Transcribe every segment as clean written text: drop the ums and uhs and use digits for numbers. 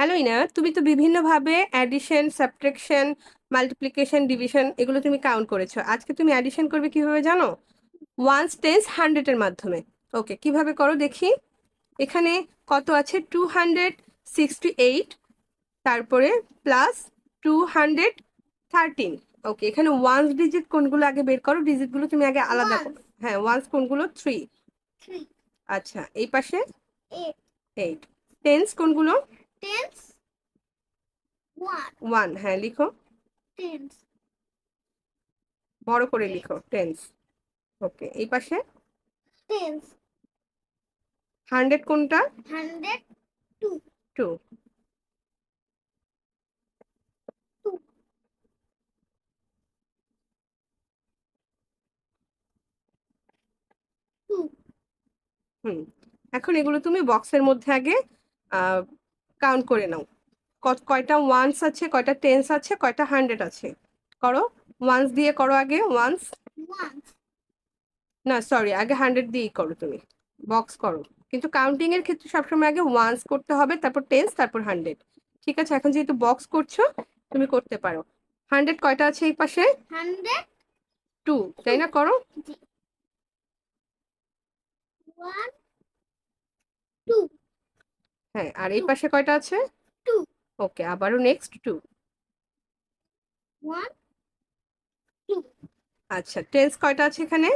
Hello Inaya, তুমি তো বিভিন্নভাবে অ্যাডিশন, সাবট্রাকশন, মাল্টিপ্লিকেশন, ডিভিশন এগুলো তুমি কাউন্ট করেছো। আজকে তুমি অ্যাডিশন করবে কিভাবে জানো? ওয়ান্স, টেন্স, হান্ড্রেডের মাধ্যমে। ওকে, কিভাবে করো দেখি। এখানে কত আছে? 268, তারপরে প্লাস 213। ওকে, এখানে ওয়ান্স ডিজিট কোনগুলো আগে বের করো, ডিজিটগুলো তুমি আগে আলাদা করো। হ্যাঁ, ওয়ান্স কোনগুলো? 3। আচ্ছা, এই পাশে 8। টেন্স কোনগুলো? 1। হ্যাঁ, লিখো, বড় করে লিখো, টেন্স। ওকে, এই পাশে হান্ড্রেড কোনটা? 2। হুম, এখন এগুলো তুমি বক্সের মধ্যে আগে কাউন্ট করে নাও। কয়টা ওয়ান্স আছে, কয়টা টেন্স আছে, কয়টা হান্ড্রেড আছে। করো, ওয়ান্স দিয়ে করো আগে। ওয়ান্স, না সরি, আগে হান্ড্রেড দিয়েই করো তুমি। বক্স করো, কিন্তু কাউন্টিং এর ক্ষেত্রে সবসময় আগে ওয়ান্স করতে হবে, তারপর টেন্স, তারপর হান্ড্রেড। ঠিক আছে, এখন যেহেতু বক্স করছো তুমি করতে পারো। হান্ড্রেড কয়টা আছে এই পাশে? 2, তাই না? করো। হ্যাঁ, আর এই পাশে কয়টা আছে? ওকে, আবারও নেক্সট 2। আচ্ছা, টেন্স কয়টা আছে এখানে?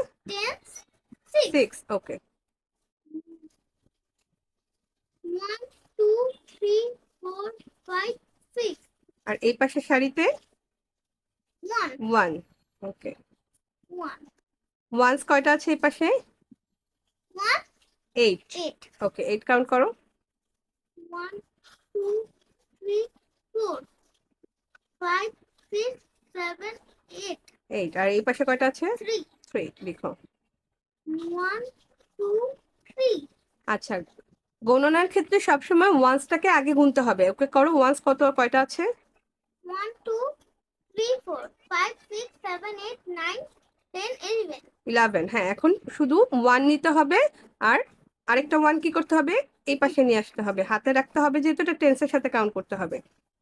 6। ওকে, আর এই পাশে সারিতে 1। ওকে, ওয়ান্স কয়টা আছে এই পাশে? 8। ওকে, 8 কাউন্ট করো। 8। আর এই পাশে কয়টা আছে? 3। লিখো। আচ্ছা, গণনার ক্ষেত্রে সবসময় ওয়ান্সটাকে আগে গুনতে হবে। ওকে, করো। ওয়ান্স কত, কয়টা আছে? 11। হ্যাঁ, এখন শুধু 1 নিতে হবে, আর আরেকটা 1 কি করতে হবে? এই পাশে নিয়ে আসতে হবে, হাতে রাখতে হবে, যেহেতু এটা টেন্সের সাথে কাউন্ট করতে হবে।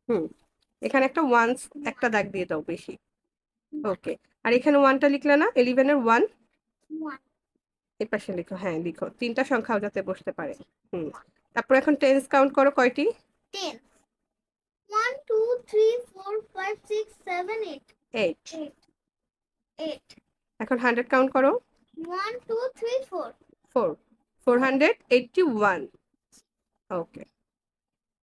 হুম, এখানে একটা ওয়ান্স, একটা দাগ দিয়ে দাও বেশি। ওকে, আর এখানে 1টা লিখলে না? 11-এর 1 এই পাশে লিখো। হ্যাঁ, লিখো, 3টা সংখ্যাও যাতে বসতে পারে। হুম, তারপর এখন টেন্স কাউন্ট করো, কয়টি? 8। এখন হান্ড্রেড কাউন্ট করো। 4। 481। ওকে।